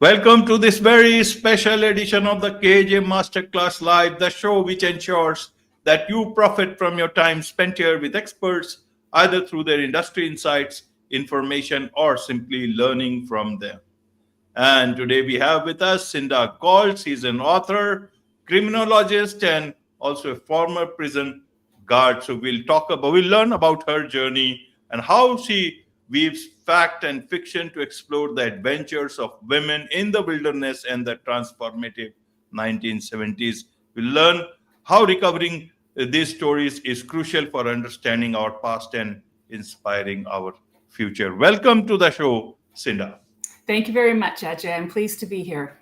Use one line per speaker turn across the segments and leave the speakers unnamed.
Welcome to this very special edition of the KAJ Masterclass Live, the show which ensures that you profit from your time spent here with experts, either through their industry insights, information, or simply learning from them. And today we have with us Cinda Gault. She's an author, criminologist, and also a former prison guard. So we'll learn about her journey and how she weaves fact and fiction to explore the adventures of women in the wilderness and the transformative 1970s. We'll learn how recovering these stories is crucial for understanding our past and inspiring our future. Welcome to the show, Cinda.
Thank you very much, Ajay. I'm pleased to be here.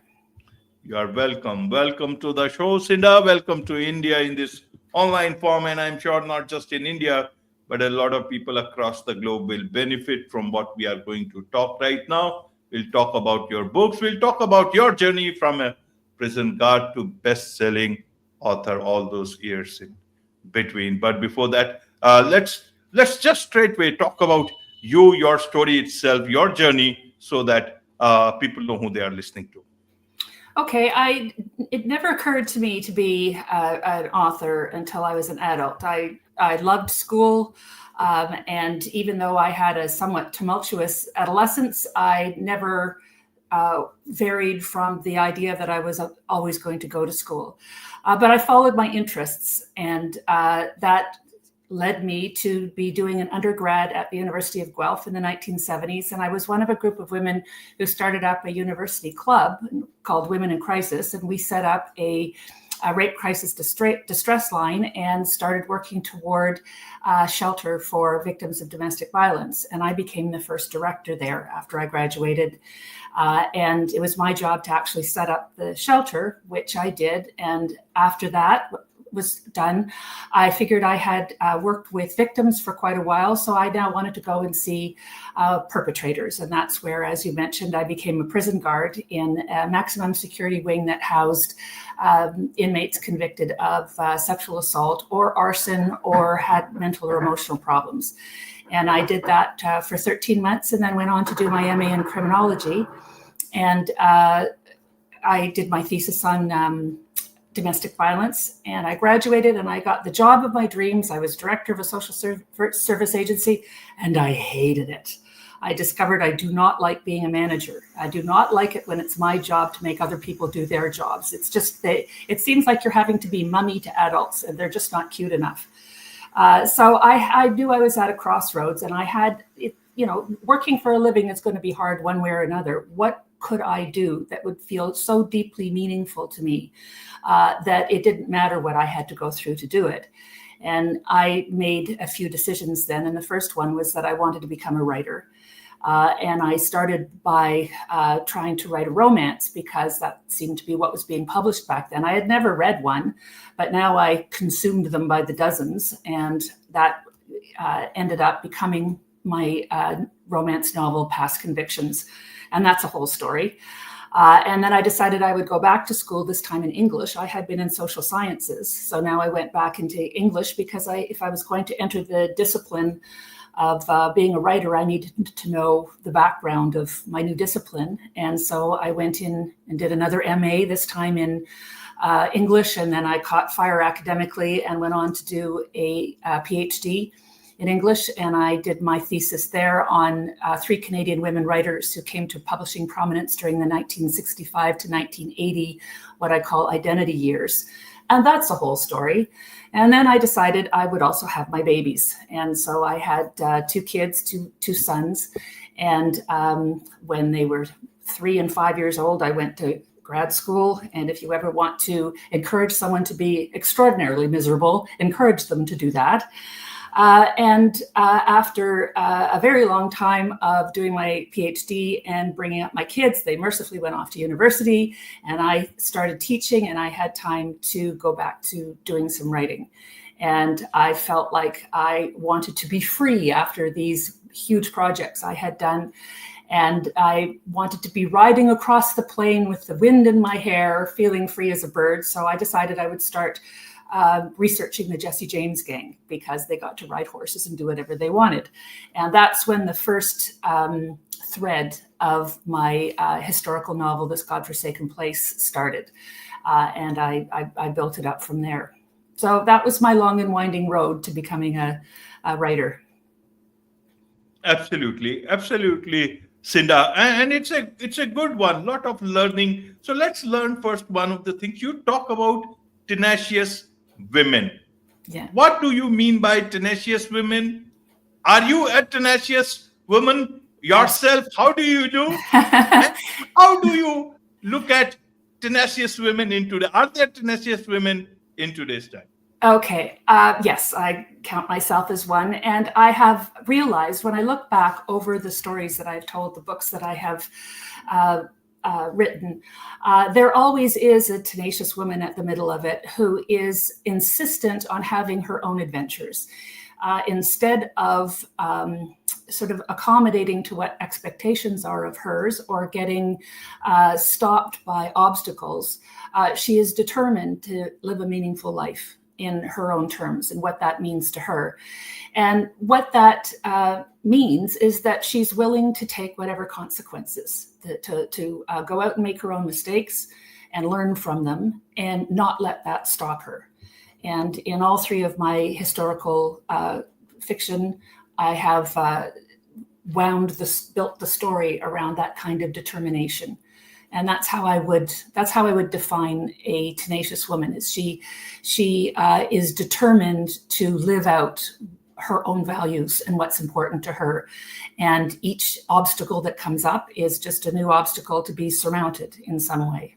You are welcome. Welcome to the show, Cinda. Welcome to India in this online form. And I'm sure not just in India, but a lot of people across the globe will benefit from what we are going to talk right now. We'll talk about your books. We'll talk about your journey from a prison guard to best-selling author, all those years in between. But before that, let's just straightway talk about you, your story itself, your journey, so that people know who they are listening to.
Okay, it never occurred to me to be an author until I was an adult. I loved school, and even though I had a somewhat tumultuous adolescence, I never varied from the idea that I was always going to go to school. But I followed my interests, and that led me to be doing an undergrad at the University of Guelph in the 1970s. And I was one of a group of women who started up a university club called Women in Crisis. And we set up a rape crisis distress line and started working toward shelter for victims of domestic violence. And I became the first director there after I graduated. And it was my job to actually set up the shelter, which I did. And after that was done, I figured I had worked with victims for quite a while, so I now wanted to go and see perpetrators. And that's where, as you mentioned, I became a prison guard in a maximum security wing that housed inmates convicted of sexual assault or arson or had mental or emotional problems. And I did that for 13 months and then went on to do my MA in criminology. And I did my thesis on domestic violence, and I graduated and I got the job of my dreams. I was director of a social service agency, and I hated it. I discovered I do not like being a manager. I do not like it when it's my job to make other people do their jobs. It's just, it seems like you're having to be mummy to adults, and they're just not cute enough. So I knew I was at a crossroads, and I had, working for a living is going to be hard one way or another. What could I do that would feel so deeply meaningful to me that it didn't matter what I had to go through to do it? And I made a few decisions then. And the first one was that I wanted to become a writer. And I started by trying to write a romance because that seemed to be what was being published back then. I had never read one, but now I consumed them by the dozens. And that ended up becoming my romance novel, Past Convictions. And that's a whole story. And then I decided I would go back to school, this time in English. I had been in social sciences. So now I went back into English because if I was going to enter the discipline of being a writer, I needed to know the background of my new discipline. And so I went in and did another MA, this time in English. And then I caught fire academically and went on to do a PhD in English, and I did my thesis there on 3 Canadian women writers who came to publishing prominence during the 1965 to 1980, what I call identity years. And that's a whole story. And then I decided I would also have my babies. And so I had 2 kids, two sons. And when they were 3 and 5 years old, I went to grad school. And if you ever want to encourage someone to be extraordinarily miserable, encourage them to do that. And after a very long time of doing my PhD and bringing up my kids, they mercifully went off to university, and I started teaching, and I had time to go back to doing some writing. And I felt like I wanted to be free after these huge projects I had done. And I wanted to be riding across the plain with the wind in my hair, feeling free as a bird. So I decided I would start researching the Jesse James gang, because they got to ride horses and do whatever they wanted. And that's when the first thread of my historical novel, This Godforsaken Place, started. And I built it up from there. So that was my long and winding road to becoming a writer.
Absolutely, absolutely, Cinda, and it's a good one. Lot of learning. So let's learn first one of the things you talk about: tenacious women.
Yeah.
What do you mean by tenacious women? Are you a tenacious woman yourself? How do you do? And how do you look at tenacious women in today? Are there tenacious women in today's time?
Okay. Yes, I count myself as one. And I have realized when I look back over the stories that I've told, the books that I have written, there always is a tenacious woman at the middle of it who is insistent on having her own adventures. Instead of sort of accommodating to what expectations are of hers or getting stopped by obstacles, she is determined to live a meaningful life in her own terms and what that means to her. And what that means is that she's willing to take whatever consequences, to go out and make her own mistakes and learn from them and not let that stop her. And in all three of my historical fiction, I have built the story around that kind of determination. And that's how I would define a tenacious woman. Is she is determined to live out her own values and what's important to her. And each obstacle that comes up is just a new obstacle to be surmounted in some way.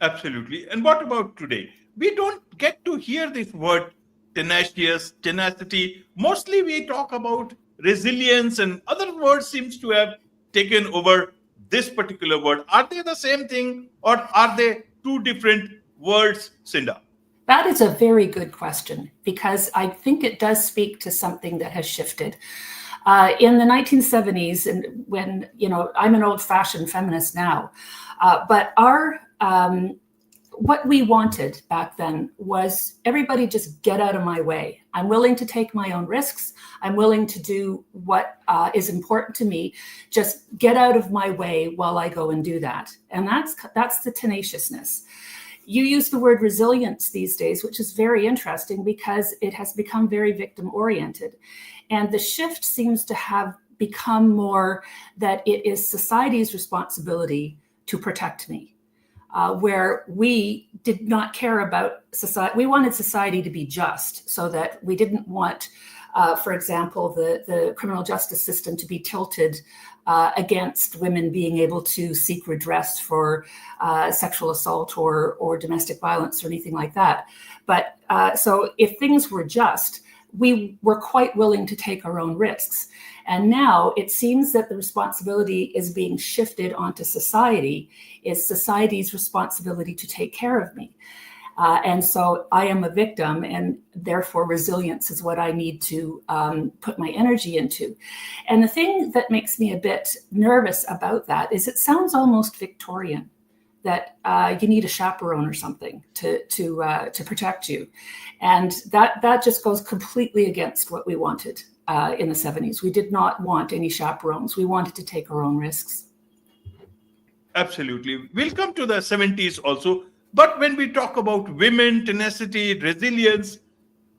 Absolutely. And what about today? We don't get to hear this word tenacious, tenacity. Mostly we talk about resilience, and other words seems to have taken over this particular word. Are they the same thing, or are they two different words, Cinda?
That is a very good question, because I think it does speak to something that has shifted. In the 1970s, and when, I'm an old-fashioned feminist now, but what we wanted back then was everybody just get out of my way. I'm willing to take my own risks. I'm willing to do what is important to me. Just get out of my way while I go and do that. And that's the tenaciousness. You use the word resilience these days, which is very interesting because it has become very victim oriented. And the shift seems to have become more that it is society's responsibility to protect me. Where we did not care about society. We wanted society to be just, so that we didn't want, for example, the criminal justice system to be tilted against women being able to seek redress for sexual assault or domestic violence or anything like that. But so if things were just, we were quite willing to take our own risks. And now it seems that the responsibility is being shifted onto society. It's society's responsibility to take care of me. And so I am a victim, and therefore resilience is what I need to put my energy into. And the thing that makes me a bit nervous about that is it sounds almost Victorian, that you need a chaperone or something to protect you. And that just goes completely against what we wanted in the 70s. We did not want any chaperones. We wanted to take our own risks.
Absolutely. We'll come to the 70s also. But when we talk about women, tenacity, resilience,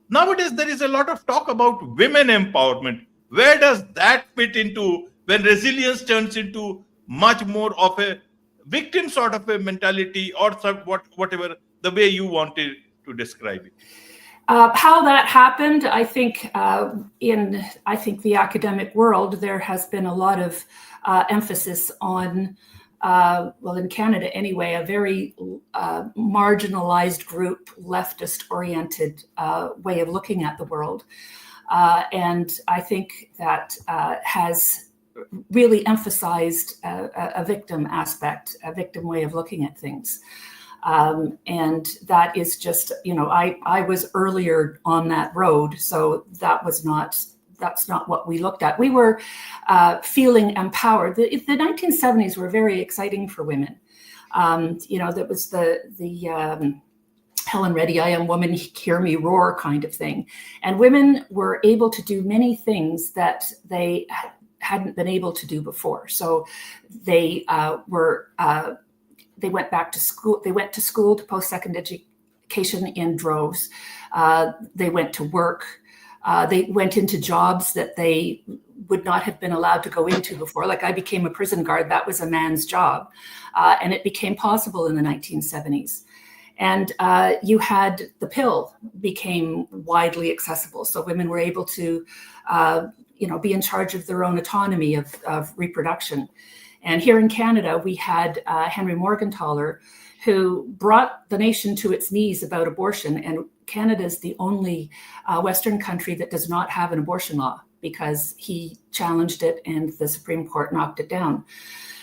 nowadays there is a lot of talk about women empowerment. Where does that fit into when resilience turns into much more of a victim sort of a mentality, or whatever the way you wanted to describe it?
How that happened, I think in the academic world, there has been a lot of emphasis on, in Canada anyway, a very marginalized group, leftist-oriented way of looking at the world. And I think that has really emphasized a victim aspect, a victim way of looking at things. And that is just, I was earlier on that road, so that's not what we looked at. We were feeling empowered. The 1970s were very exciting for women. That was the Helen Reddy, I am woman, hear me roar kind of thing. And women were able to do many things that they hadn't been able to do before. So they they went back to school. They went to school, to post-secondary education in droves. They went to work. They went into jobs that they would not have been allowed to go into before. Like I became a prison guard. That was a man's job. And it became possible in the 1970s. And you had the pill became widely accessible. So women were able to, be in charge of their own autonomy of reproduction. And here in Canada, we had Henry Morgentaler, who brought the nation to its knees about abortion. And Canada is the only Western country that does not have an abortion law, because he challenged it and the Supreme Court knocked it down.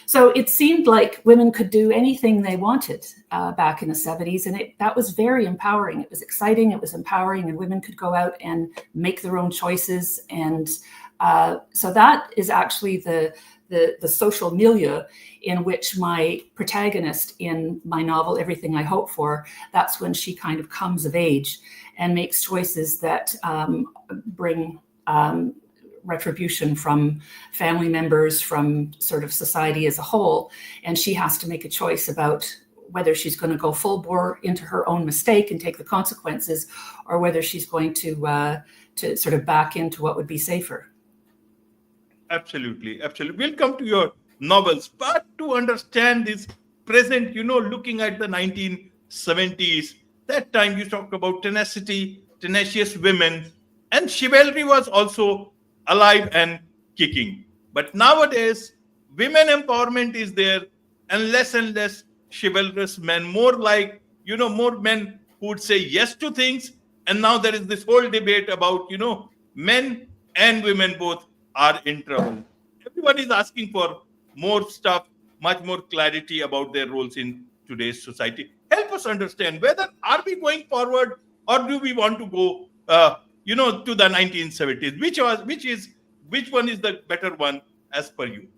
So it seemed like women could do anything they wanted back in the 70s. And that was very empowering. It was exciting. It was empowering. And women could go out and make their own choices. And so that is actually the social milieu in which my protagonist in my novel, Everything I Hope For, that's when she kind of comes of age and makes choices that bring retribution from family members, from sort of society as a whole. And she has to make a choice about whether she's going to go full bore into her own mistake and take the consequences, or whether she's going to sort of back into what would be safer.
Absolutely. We'll come to your novels, but to understand this present, looking at the 1970s, that time you talk about tenacity, tenacious women, and chivalry was also alive and kicking. But nowadays, women empowerment is there, and less chivalrous men, more like, more men who would say yes to things. And now there is this whole debate about, men and women both are in trouble. Everyone is asking for more stuff, much more clarity about their roles in today's society. Help us understand whether are we going forward, or do we want to go, to the 1970s? Which one is the better one as per you?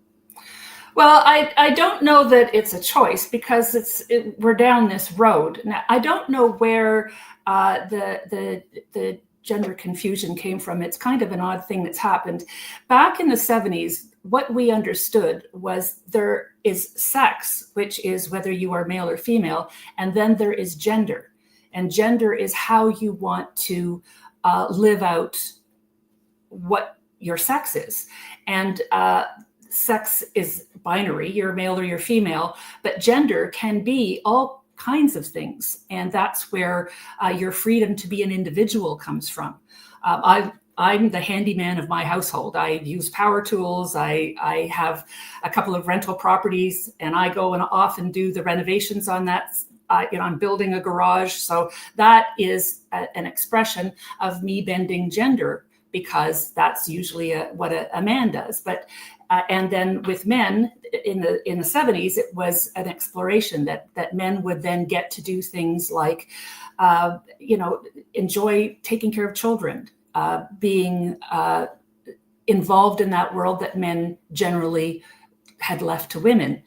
Well, I don't know that it's a choice, because we're down this road. Now, I don't know where the gender confusion came from. It's kind of an odd thing that's happened. Back in the 70s, what we understood was there is sex, which is whether you are male or female, and then there is gender. And gender is how you want to live out what your sex is. And sex is binary, you're male or you're female, but gender can be all kinds of things. And that's where your freedom to be an individual comes from. I'm the handyman of my household. I use power tools. I have a couple of rental properties, and I go and often do the renovations on that. I'm building a garage. So that is an expression of me bending gender, because that's usually what a man does. But and then with men in the 70s, it was an exploration that men would then get to do things like, enjoy taking care of children, being involved in that world that men generally had left to women.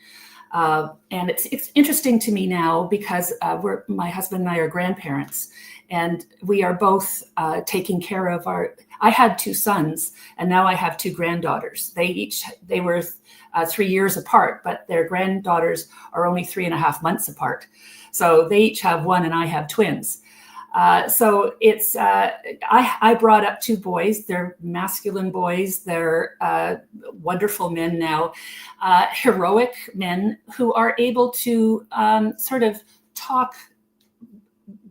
And it's interesting to me now, because my husband and I are grandparents, and we are both taking care of I had two sons, and now I have two granddaughters. They were 3 years apart, but their granddaughters are only 3.5 months apart. So they each have one, and I have twins. So it's, I brought up two boys. They're masculine boys. They're wonderful men now, heroic men who are able to sort of talk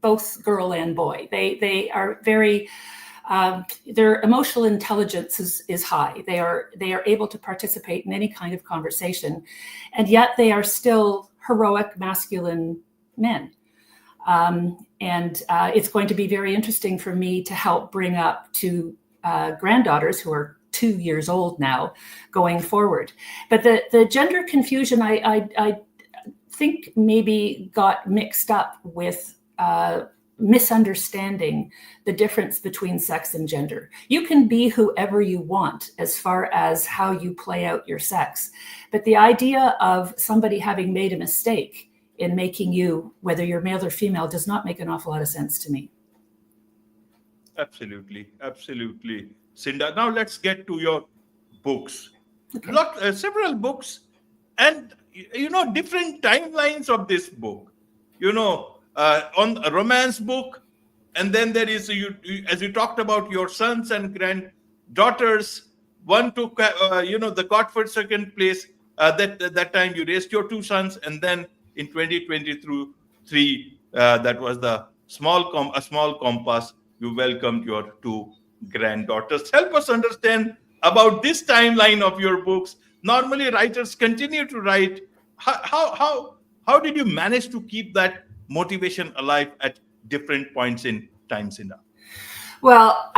both girl and boy. They are very, their emotional intelligence is high. They are able to participate in any kind of conversation, and yet they are still heroic masculine men. And it's going to be very interesting for me to help bring up two granddaughters who are 2 years old now going forward. But the gender confusion, I think maybe got mixed up with misunderstanding the difference between sex and gender. You can be whoever you want as far as how you play out your sex. But the idea of somebody having made a mistake in making you, whether you're male or female, does not make an awful lot of sense to me.
Absolutely. Cinda, now let's get to your books.
Okay.
Several books, and different timelines of this book. On a romance book, and then there is as you talked about your sons and granddaughters. One took the got for second place. That time you raised your two sons, and then in 2023, that was the a small compass. You welcomed your two granddaughters. Help us understand about this timeline of your books. Normally, writers continue to write. How did you manage to keep that motivation alive at different points in time, Cinda?
Well,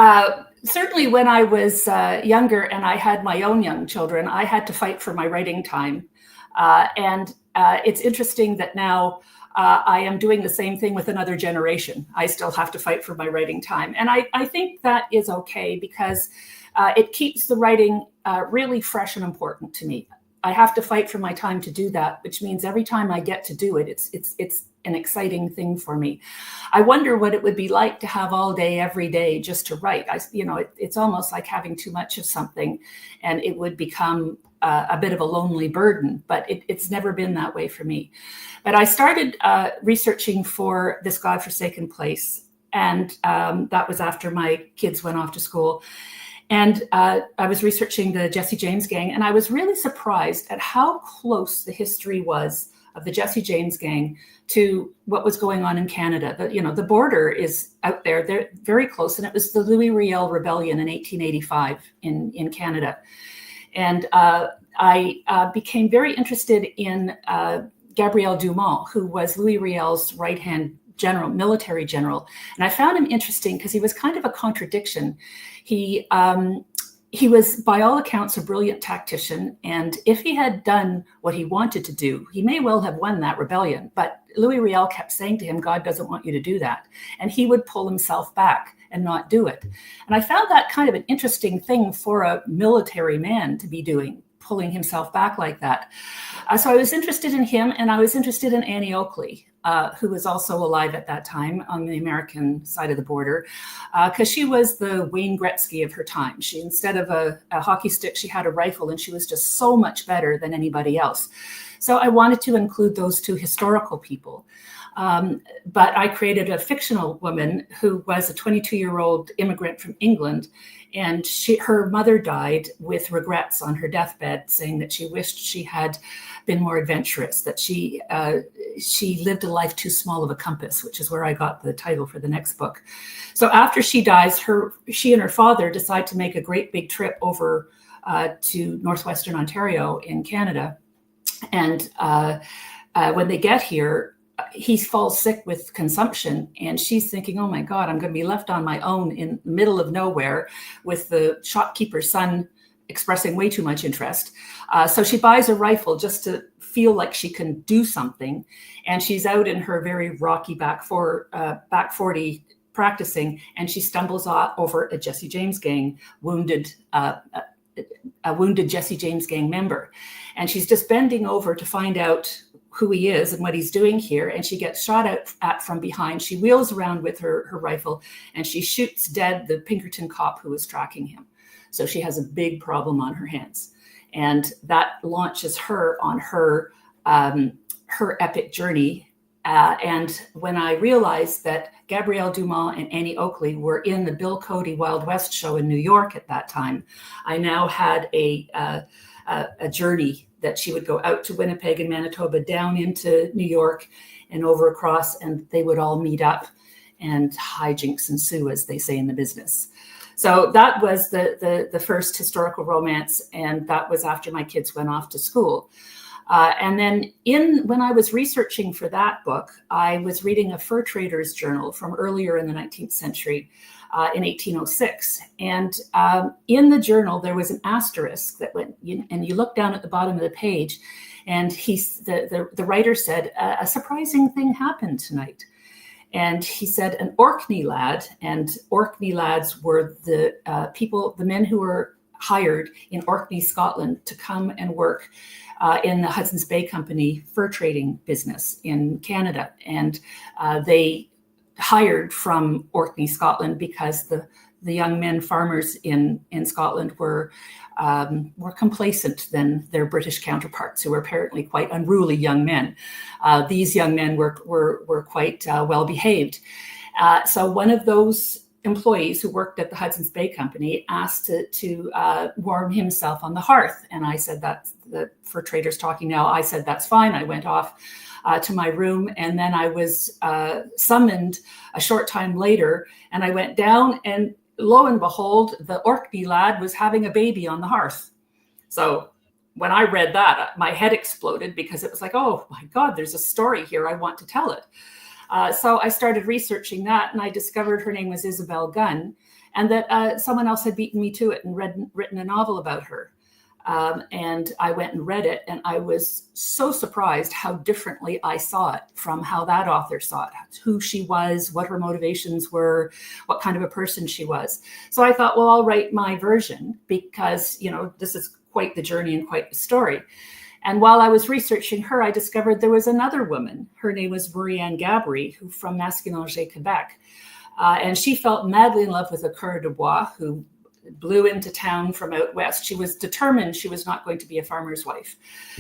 certainly when I was younger and I had my own young children, I had to fight for my writing time. And it's interesting that now I am doing the same thing with another generation. I still have to fight for my writing time. And I think that is okay because it keeps the writing really fresh and important to me. I have to fight for my time to do that, which means every time I get to do it, it's an exciting thing for me. I wonder what it would be like to have all day, every day, just to write. It's almost like having too much of something, and it would become a bit of a lonely burden. But it's never been that way for me. But I started researching for this godforsaken place, and that was after my kids went off to school. And I was researching the Jesse James gang, and I was really surprised at how close the history was of the Jesse James gang to what was going on in Canada. The border is out there; they're very close, and it was the Louis Riel Rebellion in 1885 in Canada. And I became very interested in Gabriel Dumont, who was Louis Riel's right-hand general, military general. And I found him interesting because he was kind of a contradiction. He was, by all accounts, a brilliant tactician. And if he had done what he wanted to do, he may well have won that rebellion. But Louis Riel kept saying to him, God doesn't want you to do that. And he would pull himself back and not do it. And I found that kind of an interesting thing for a military man to be doing, pulling himself back like that. So I was interested in him, and I was interested in Annie Oakley, who was also alive at that time on the American side of the border, because she was the Wayne Gretzky of her time. She, instead of a hockey stick, she had a rifle, and she was just so much better than anybody else. So I wanted to include those two historical people. But I created a fictional woman who was a 22-year-old immigrant from England, and her mother died with regrets on her deathbed, saying that she wished she had been more adventurous, that she lived a life too small of a compass, which is where I got the title for the next book. So after she dies, she and her father decide to make a great big trip over to northwestern Ontario in Canada. And when they get here, he falls sick with consumption, and she's thinking, oh my God, I'm going to be left on my own in the middle of nowhere with the shopkeeper's son expressing way too much interest. So she buys a rifle just to feel like she can do something. And she's out in her very rocky back 40 practicing, and she stumbles over a Jesse James gang a wounded Jesse James gang member. And she's just bending over to find out who he is and what he's doing here. And she gets shot at from behind. She wheels around with her rifle, and she shoots dead the Pinkerton cop who was tracking him. So she has a big problem on her hands. And that launches her on her epic journey. And when I realized that Gabrielle Dumont and Annie Oakley were in the Bill Cody Wild West show in New York at that time, I now had a journey that she would go out to Winnipeg and Manitoba, down into New York and over across, and they would all meet up, and hijinks ensue, as they say in the business. So that was the first historical romance, and that was after my kids went off to school. And then when I was researching for that book, I was reading a fur trader's journal from earlier in the 19th century, in 1806. And in the journal, there was an asterisk that went, and you look down at the bottom of the page, and the writer said, a surprising thing happened tonight. And he said, an Orkney lad, and Orkney lads were the men who were hired in Orkney, Scotland, to come and work in the Hudson's Bay Company fur trading business in Canada. And they hired from Orkney, Scotland, because the young men farmers in Scotland were more complacent than their British counterparts, who were apparently quite unruly young men. These young men were quite well behaved. So one of those employees who worked at the Hudson's Bay Company asked to warm himself on the hearth. And I said, for traders talking now, I said, that's fine. I went off to my room, and then I was summoned a short time later, and I went down, and lo and behold, the Orkney lad was having a baby on the hearth. So when I read that, my head exploded, because it was like, oh my God, there's a story here. I want to tell it. So I started researching that, and I discovered her name was Isabel Gunn, and that someone else had beaten me to it and written a novel about her. And I went and read it, and I was so surprised how differently I saw it from how that author saw it, who she was, what her motivations were, what kind of a person she was. So I thought, well, I'll write my version, because, this is quite the journey and quite the story. And while I was researching her, I discovered there was another woman. Her name was Marie-Anne Gabry, who from Masquinongé, Quebec. And she felt madly in love with a coureur de bois who blew into town from out west. She was determined she was not going to be a farmer's wife.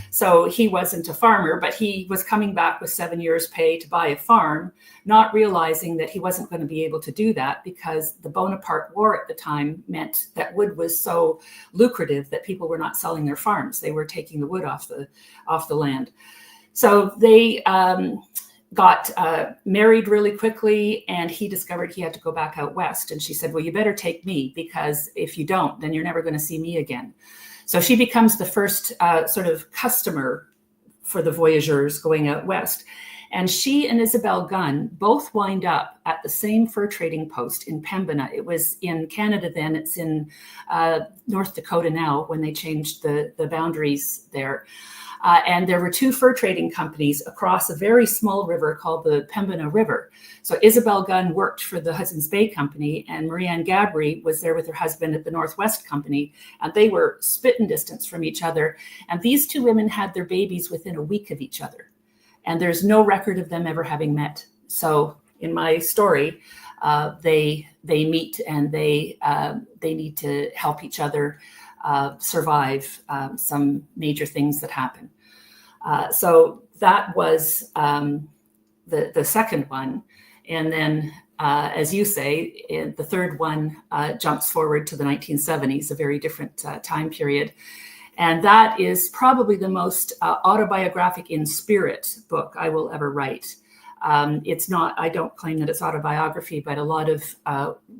So he wasn't a farmer, but he was coming back with 7 years' pay to buy a farm, not realizing that he wasn't going to be able to do that, because the Bonaparte War at the time meant that wood was so lucrative that people were not selling their farms. They were taking the wood off the land. So they got married really quickly, and he discovered he had to go back out west. And she said, well, you better take me, because if you don't, then you're never going to see me again. So she becomes the first sort of customer for the voyageurs going out west. And she and Isabel Gunn both wind up at the same fur trading post in Pembina. It was in Canada then. It's in North Dakota now, when they changed the boundaries there. And there were two fur trading companies across a very small river called the Pembina River. So Isabel Gunn worked for the Hudson's Bay Company, and Marie-Anne Gabry was there with her husband at the Northwest Company, and they were spitting distance from each other. And these two women had their babies within a week of each other. And there's no record of them ever having met. So in my story, they meet, and they need to help each other survive some major things that happen. So that was the second one. And then, as you say, the third one jumps forward to the 1970s, a very different time period. And that is probably the most autobiographic in spirit book I will ever write. It's not, I don't claim that it's autobiography, but a lot of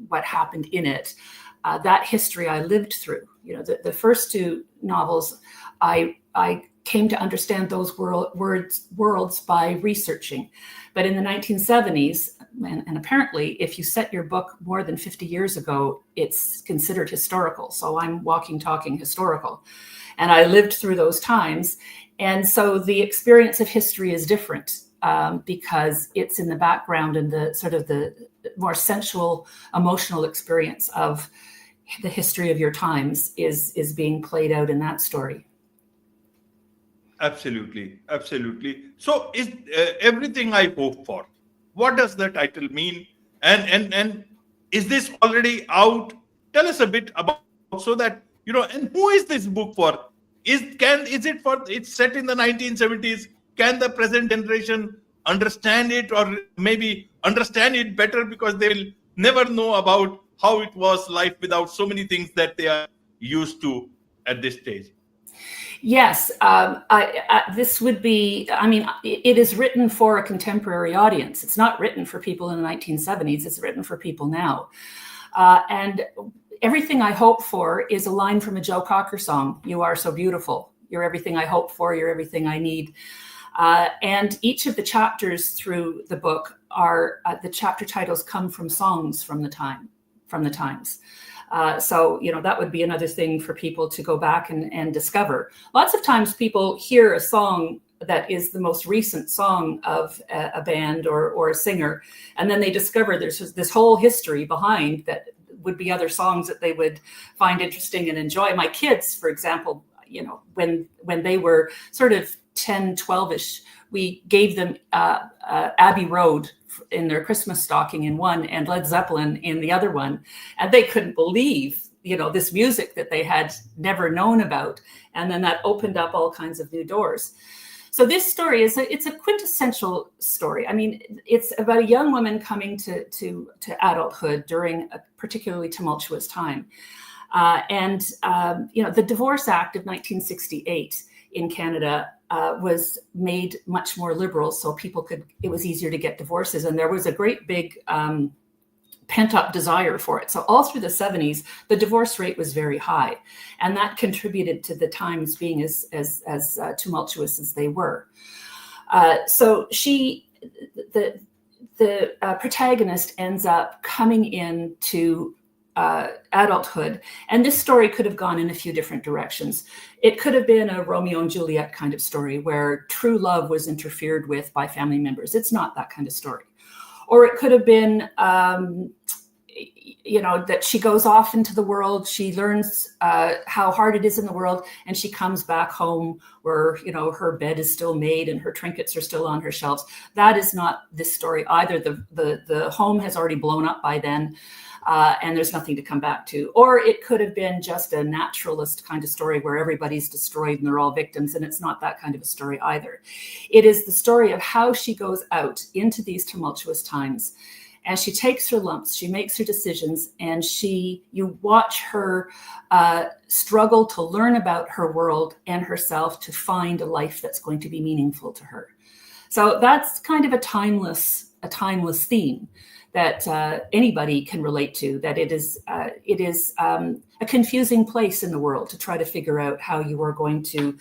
what happened in it, that history I lived through. The first two novels, I came to understand those worlds by researching. But in the 1970s, and apparently if you set your book more than 50 years ago, it's considered historical. So I'm walking, talking historical. And I lived through those times. And so the experience of history is different because it's in the background, and the sort of the more sensual, emotional experience of the history of your times is being played out in that story.
Absolutely. So is everything I hope for? What does the title mean? And is this already out? Tell us a bit about, so that, and who is this book for? It's set in the 1970s. Can the present generation understand it, or maybe understand it better, because they will never know about how it was life without so many things that they are used to at this stage?
Yes, this would be, it is written for a contemporary audience. It's not written for people in the 1970s. It's written for people now. And everything I hope for is a line from a Joe Cocker song. You are so beautiful. You're everything I hope for. You're everything I need. And each of the chapters through the book are, the chapter titles come from songs from the times. So, that would be another thing for people to go back and discover. Lots of times people hear a song that is the most recent song of a band or a singer, and then they discover there's this whole history behind that would be other songs that they would find interesting and enjoy. My kids, for example, when they were sort of 10, 12-ish, we gave them Abbey Road in their Christmas stocking in one and Led Zeppelin in the other one. And they couldn't believe, this music that they had never known about. And then that opened up all kinds of new doors. So this story it's a quintessential story. I mean, it's about a young woman coming to adulthood during a particularly tumultuous time. The Divorce Act of 1968 in Canada was made much more liberal, so it was easier to get divorces. And there was a great big pent-up desire for it. So all through the 70s, the divorce rate was very high. And that contributed to the times being as tumultuous as they were. So the protagonist ends up coming into adulthood. And this story could have gone in a few different directions. It could have been a Romeo and Juliet kind of story where true love was interfered with by family members. It's not that kind of story. Or it could have been, that she goes off into the world, she learns how hard it is in the world, and she comes back home where, her bed is still made and her trinkets are still on her shelves. That is not this story either. The home has already blown up by then. And there's nothing to come back to. Or it could have been just a naturalist kind of story where everybody's destroyed and they're all victims, and it's not that kind of a story either. It is the story of how she goes out into these tumultuous times, and she takes her lumps, she makes her decisions, and you watch her struggle to learn about her world and herself to find a life that's going to be meaningful to her. So that's kind of a timeless theme that anybody can relate to, that it is a confusing place in the world to try to figure out how you are going to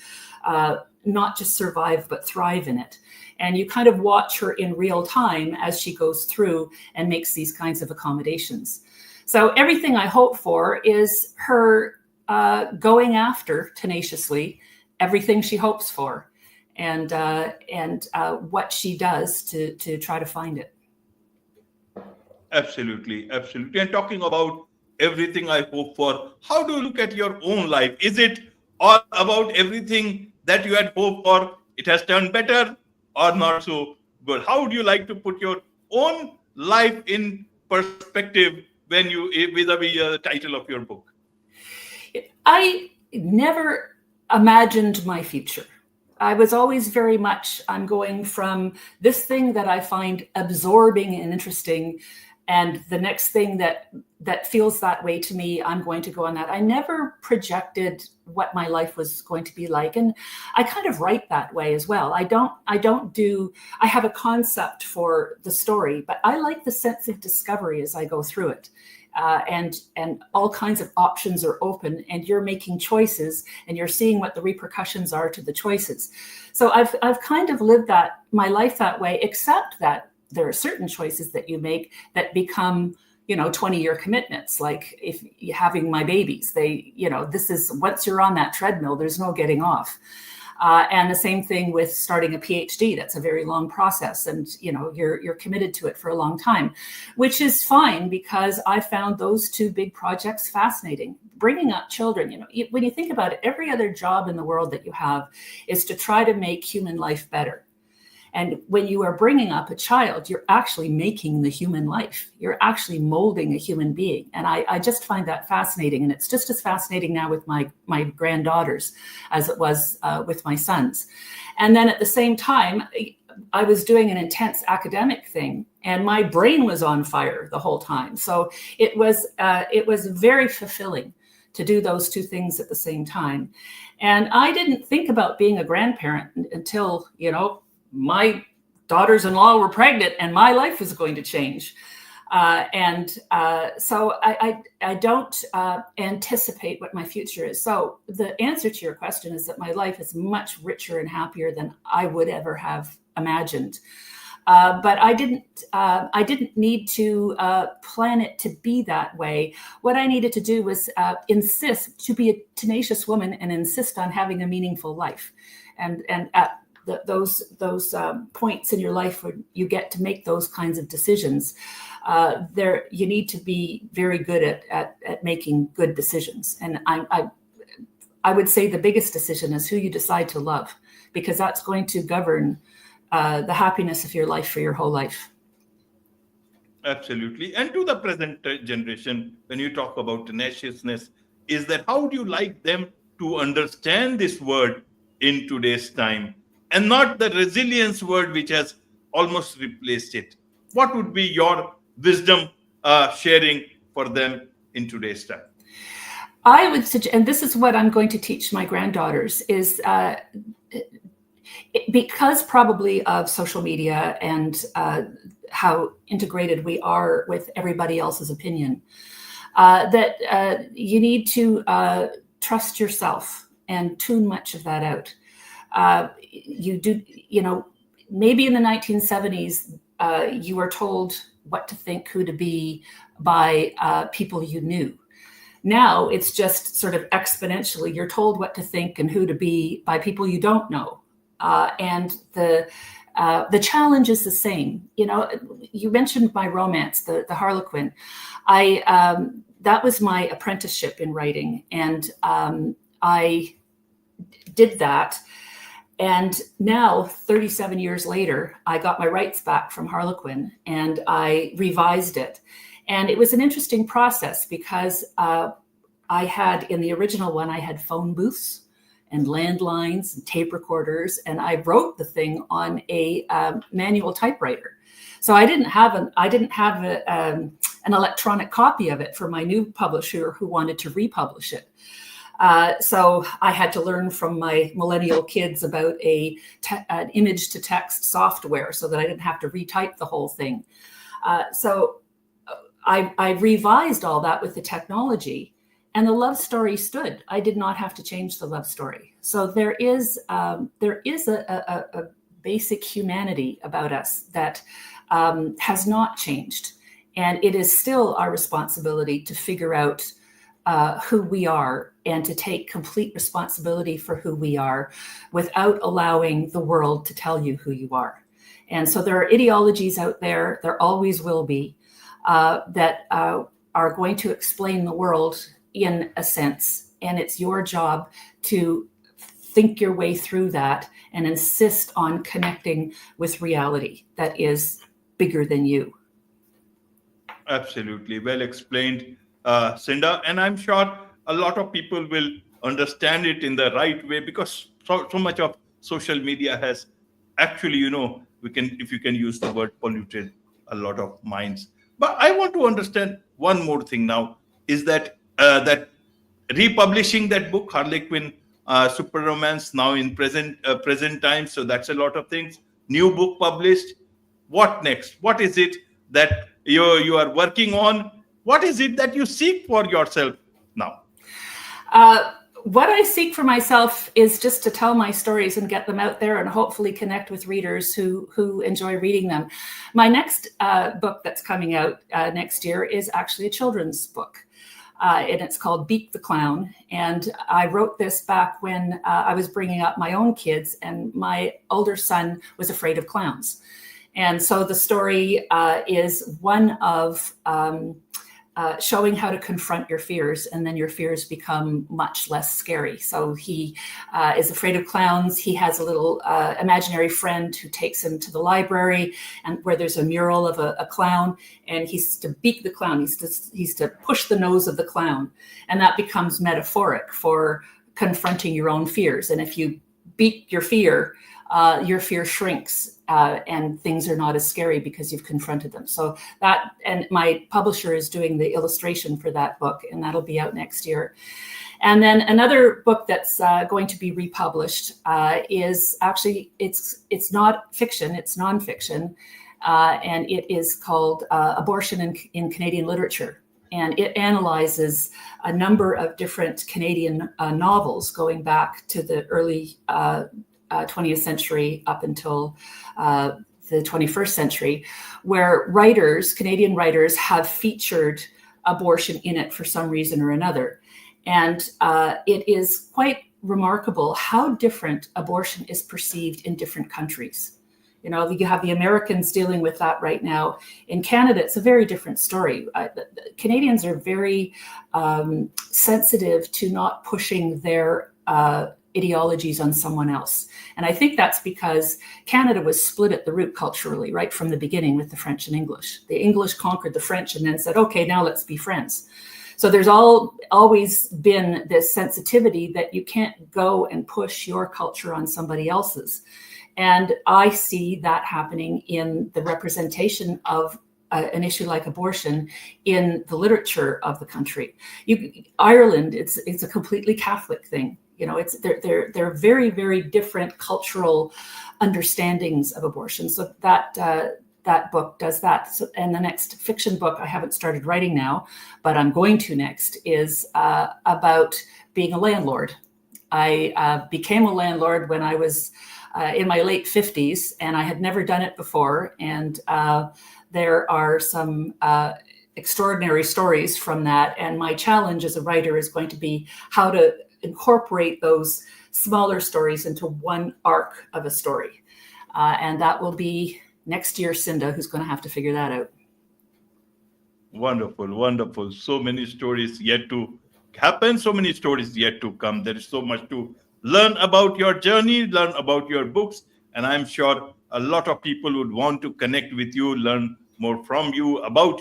not just survive, but thrive in it. And you kind of watch her in real time as she goes through and makes these kinds of accommodations. So everything I hope for is her going after tenaciously everything she hopes for, and what she does to try to find it.
Absolutely. And talking about everything I hope for, how do you look at your own life? Is it all about everything that you had hoped for, it has turned better or not so good? How would you like to put your own life in perspective when you vis-a-vis the title of your book?
I never imagined my future. I was always very much, I'm going from this thing that I find absorbing and interesting, and the next thing that feels that way to me, I'm going to go on that. I never projected what my life was going to be like. And I kind of write that way as well. I have a concept for the story, but I like the sense of discovery as I go through it. And all kinds of options are open, and you're making choices, and you're seeing what the repercussions are to the choices. So I've kind of lived my life that way, except that there are certain choices that you make that become, 20-year commitments. Like if you're having my babies, this is, once you're on that treadmill, there's no getting off. And the same thing with starting a PhD. That's a very long process, and you're committed to it for a long time, which is fine because I found those two big projects fascinating. Bringing up children, when you think about it, every other job in the world that you have is to try to make human life better. And when you are bringing up a child, you're actually making the human life. You're actually molding a human being. And I just find that fascinating. And it's just as fascinating now with my granddaughters as it was with my sons. And then at the same time, I was doing an intense academic thing, and my brain was on fire the whole time. So it was very fulfilling to do those two things at the same time. And I didn't think about being a grandparent until, my daughters-in-law were pregnant and my life was going to change. So I don't anticipate what my future is. So the answer to your question is that my life is much richer and happier than I would ever have imagined. But I didn't need to plan it to be that way. What I needed to do was insist to be a tenacious woman and insist on having a meaningful life. And at those points in your life where you get to make those kinds of decisions, you need to be very good at making good decisions. And I would say the biggest decision is who you decide to love, because that's going to govern the happiness of your life for your whole life.
Absolutely. And to the present generation, when you talk about tenaciousness, is that how do you like them to understand this word in today's time and not the resilience word which has almost replaced it? What would be your wisdom sharing for them in today's time?
I would suggest, and this is what I'm going to teach my granddaughters, is because probably of social media and how integrated we are with everybody else's opinion, that you need to trust yourself and tune much of that out. Maybe in the 1970s, you were told what to think, who to be by people you knew. Now it's just sort of exponentially. You're told what to think and who to be by people you don't know. And the challenge is the same. You mentioned my romance, the Harlequin. That was my apprenticeship in writing, and I did that. And now, 37 years later, I got my rights back from Harlequin, and I revised it. And it was an interesting process because I had, in the original one, I had phone booths and landlines and tape recorders, and I wrote the thing on a manual typewriter. So I didn't have an electronic copy of it for my new publisher who wanted to republish it. So I had to learn from my millennial kids about an image to text software so that I didn't have to retype the whole thing. So I revised all that with the technology, and the love story stood. I did not have to change the love story. So there is a basic humanity about us that has not changed. And it is still our responsibility to figure out who we are and to take complete responsibility for who we are without allowing the world to tell you who you are. And so there are ideologies out there, there always will be, that are going to explain the world in a sense. And it's your job to think your way through that and insist on connecting with reality that is bigger than you.
Absolutely. Well explained, Cinda. And I'm sure a lot of people will understand it in the right way because so much of social media has actually, if you can use the word, polluted a lot of minds. But I want to understand one more thing now, is that republishing that book, Harlequin Super Romance, now in present time. So that's a lot of things. New book published. What next? What is it that you are working on? What is it that you seek for yourself now?
What I seek for myself is just to tell my stories and get them out there and hopefully connect with readers who enjoy reading them. My next book that's coming out next year is actually a children's book. And it's called Beak the Clown. And I wrote this back when I was bringing up my own kids, and my older son was afraid of clowns. And so the story is one of showing how to confront your fears, and then your fears become much less scary. So he is afraid of clowns. He has a little imaginary friend who takes him to the library, and where there's a mural of a clown, and he's to beak the clown. He's to push the nose of the clown, and that becomes metaphoric for confronting your own fears. And if you beak your fear shrinks. And things are not as scary because you've confronted them. So that, and my publisher is doing the illustration for that book, and that'll be out next year. And then another book that's going to be republished is actually, it's not fiction, it's nonfiction, and it is called Abortion in Canadian Literature. And it analyzes a number of different Canadian novels going back to the early 20th century up until the 21st century, where Canadian writers have featured abortion in it for some reason or another. And it is quite remarkable how different abortion is perceived in different countries. You have the Americans dealing with that right now. In Canada, it's a very different story. Canadians are very sensitive to not pushing their ideologies on someone else. And I think that's because Canada was split at the root culturally, right from the beginning with the French and English. The English conquered the French and then said, okay, now let's be friends. So there's always been this sensitivity that you can't go and push your culture on somebody else's. And I see that happening in the representation of an issue like abortion in the literature of the country. Ireland, it's a completely Catholic thing. You know, they're very, very different cultural understandings of abortion. So that book does that. So, and the next fiction book I haven't started writing now, but I'm going to next, is about being a landlord. I became a landlord when I was in my late 50s, and I had never done it before. And there are some extraordinary stories from that. And my challenge as a writer is going to be how to incorporate those smaller stories into one arc of a story. And that will be next year, Cinda, who's going to have to figure that out.
Wonderful, wonderful. So many stories yet to happen, so many stories yet to come. There is so much to learn about your journey, learn about your books, and I'm sure a lot of people would want to connect with you, learn more from you, about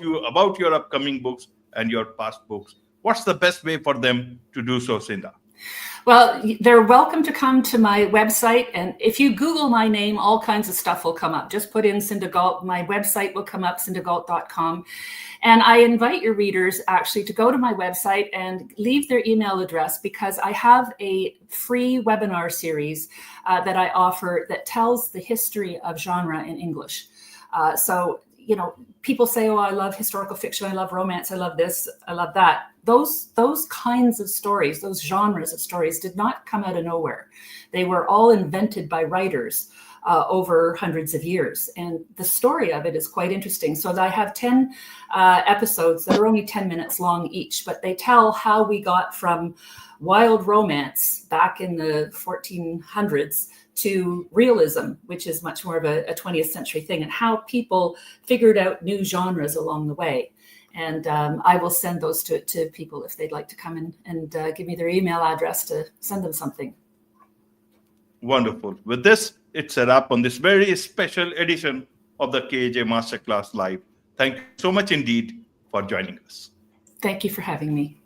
your upcoming books and your past books. What's the best way for them to do so, Cinda?
Well, they're welcome to come to my website. And if you Google my name, all kinds of stuff will come up. Just put in Cinda Gault. My website will come up, cindagault.com. And I invite your readers actually to go to my website and leave their email address, because I have a free webinar series that I offer that tells the history of genre in English. So, you know, people say, oh, I love historical fiction, I love romance, I love this, I love that. Those kinds of stories, those genres of stories did not come out of nowhere. They were all invented by writers over hundreds of years. And the story of it is quite interesting. So I have 10 episodes that are only 10 minutes long each, but they tell how we got from wild romance back in the 1400s to realism, which is much more of a 20th century thing, and how people figured out new genres along the way. And I will send those to people if they'd like to come in and give me their email address to send them something.
Wonderful. With this, it's a wrap on this very special edition of the KAJ Masterclass Live. Thank you so much indeed for joining us.
Thank you for having me.